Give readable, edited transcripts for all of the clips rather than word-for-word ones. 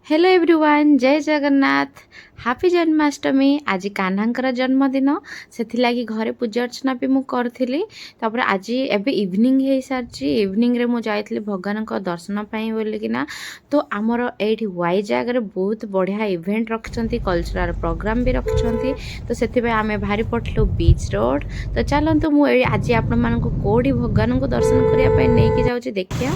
Hello everyone, जय Jagannath. Happy Janmashtami. आज कान्हांकर जन्मदिन से घरे पूजा अर्चना भी मुझे करी। आज एवं इवनिंग हो सारी। इवनिंग रे मुझे जाइली भगवान का दर्शन बोलिकिना। तो आमर ये वाई जगह बहुत बढ़िया इवेंट रखिंट, कल्चरल प्रोग्राम भी रखिंट। तो से आम बाहरी पड़ू बीच रोड। तो चलतु मुझे आज आपण मानक कौटी भगवान को दर्शन करने नहीं जाऊँगी देखिया।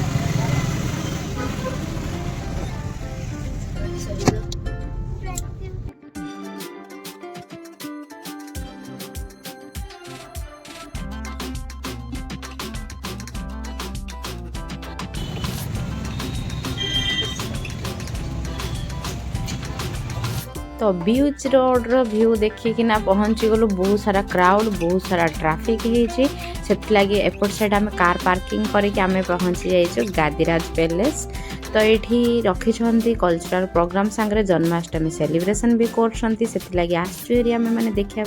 तो बीच रोड रो व्यू देखिकिना पहुँची गलु। बहुत सारा क्राउड, बहुत सारा ट्राफिक होगी। एपट साइड आम कार पार्किंग करके आम पहुँची जाइए गादिराज पैलेस। तो ये रखी कल्चरल प्रोग्राम सांगे जन्माष्टमी सेलिब्रेशन भी कर आसमें मैंने देखा।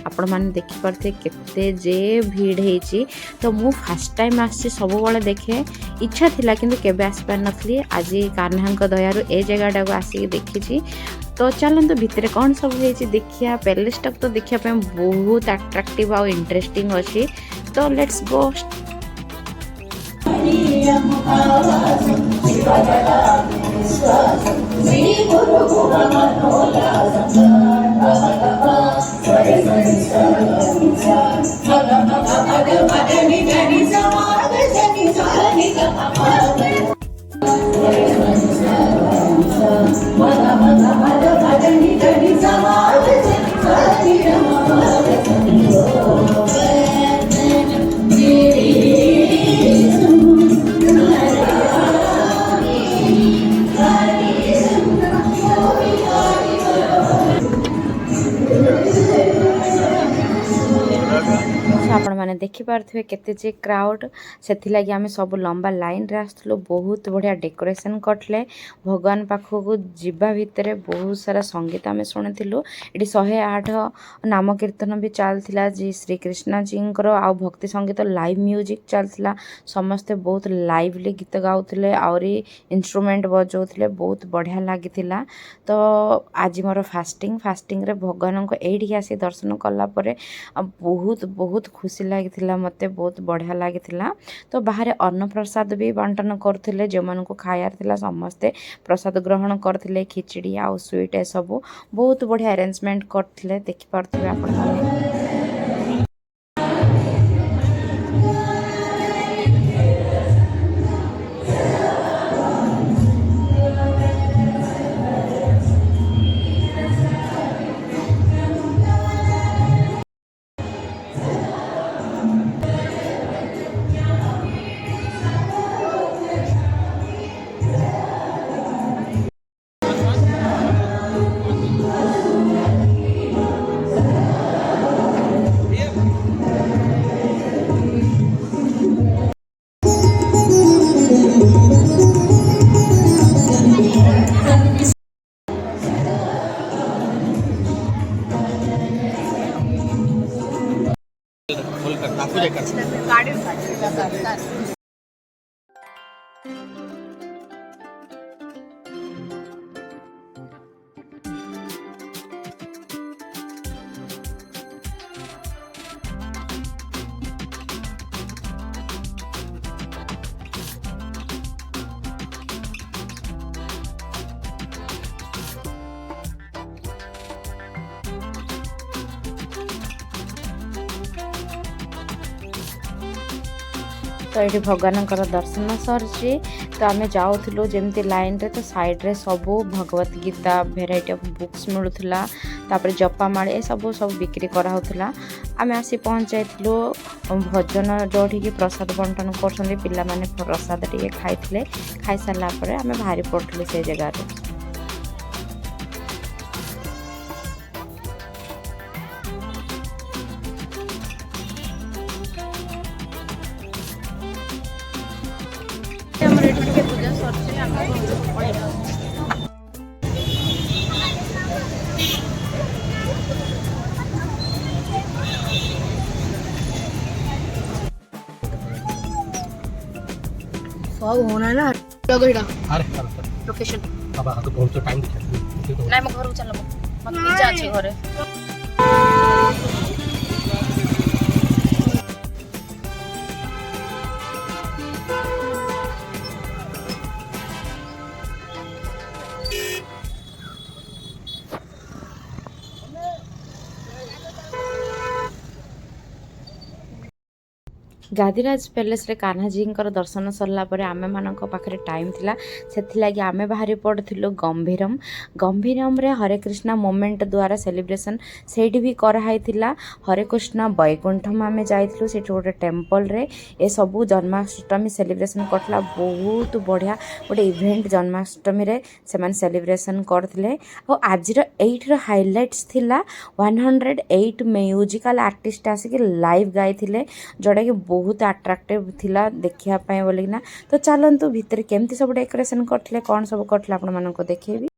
आपण मैंने देखिपे केते जे भीड़ होती। तो मु फास्ट टाइम आसी सब बड़े देखे इच्छा थिला किंतु केबे आसपार नथली। आज कान्हा दयारु ए जगह को आसिक देखी। तो चलते भितर कौन सब है देखिया। पैलेस तक तो देखा बहुत अट्राक्टिव और इंटरेस्टिंग अच्छी। तो लेट्स गो। आपण मैंने देखिपे केते जे क्राउड से आम सब लंबा लाइन रे आसलु। बहुत बढ़िया डेकोरेशन करले। भगवान पाखक जीवा भितर बहुत सारा संगीत आम शुणुलु। ये 108 नाम कीर्तन भी चलता जी श्री कृष्ण जी आ भक्ति संगीत लाइव म्यूजिक चलता। समस्ते बहुत लाइवली गीत गाउले और इंस्ट्रूमेंट बजाउले। बहुत बढ़िया लगी। तो आज मोर फास्टिंग रे भगवान को एठी आसी दर्शन कला परे बहुत बहुत खुशी लगी। मते बहुत बढ़िया लगी। तो बाहर अन्न प्रसाद भी बंटन करते। जो मन को खायार समस्ते प्रसाद ग्रहण करते। खिचड़ी आ स्वीट ए सब बहुत बढ़िया अरेंजमेंट करते। देखिपे आप। तो ये भगवान दर्शन सरी। तो आम जाऊँ जमी लाइन रे। तो साइड रे सब Bhagavad Gita variety of books मिलूला। तापर जपामाल ए सब बिक्री कराला। आम आसी पहुँच जाइलु भजन जो प्रसाद बंटन कर पिला माने प्रसाद टे खाई खाई सारापर आम बाहरी पड़ू से जगह। सब होना है ना लोकेशन। बाबा हाथ बहुत टाइम देखा ना घर चल मत पूजा अच्छे घरे गादिराज पैलेस रे कान्हाजींकर दर्शन सरला परे आमे मानक पाखरे टाइम थिला सेथिलागि आमे बाहरी पड़थिलु गंभीरम गंभीरम रे हरे कृष्णा मोमेंट द्वारा सेलिब्रेशन सेठी भी करा हाइथिला हरे कृष्णा वैकुंठम आमे जाइथिलु सेठी गोटे टेम्पल रे ए सबु जन्माष्टमी सेलिब्रेशन करथला बहुत बढ़िया गोटे इवेंट जन्माष्टमी रे सेमान सेलिब्रेशन करथिले और आजिर 8 रो हाइलाइट्स थिला 108 म्यूजिकल आर्टिस्ट आसिक लाइव गाइथिले जोड़ा कि बहुत अट्राक्टिव थिला देखिया पाए बोलिना तो चलतु भितर केमती सब डेकोरेशन करथिले कौन सब करथिले आपण मानको देखेबी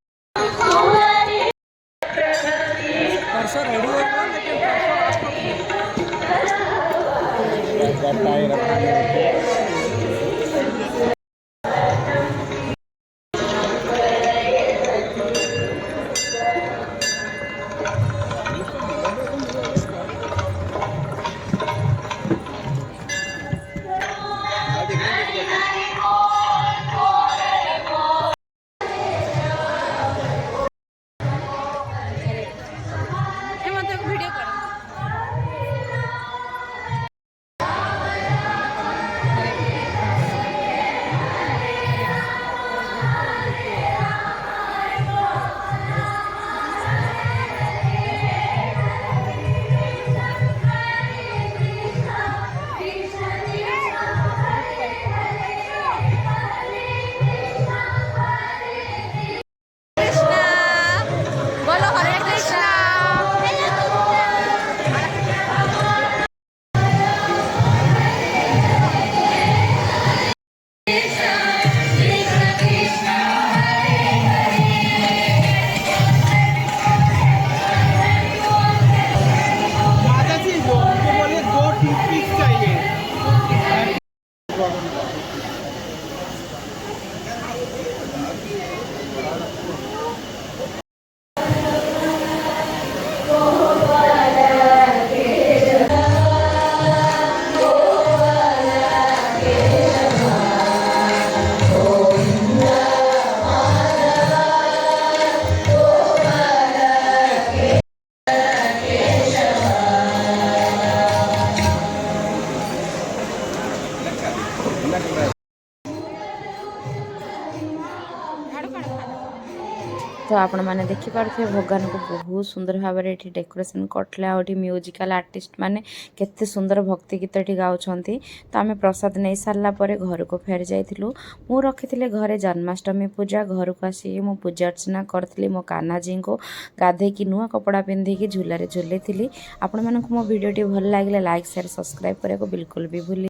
तो आपण मैंने देखिपे भगवान को बहुत सुंदर भाव में ये डेकोरेशन करते आठ म्यूजिकल आर्टिस्ट मैंने केते सुंदर भक्ति गीत ये गाँव तो आम प्रसाद नहीं सारापर घर को फेरी जाइलु मु रखी घरे जन्माष्टमी पूजा घर को आसिक मु पूजा अर्चना करी मो कान्हाजी को गाधे नुआ कपड़ा पिंधिकी झूलार झुले आपण मानक मो भिडियो भल लगे लाइक शेयर सब्सक्राइब करने को बिल्कुल भी भूल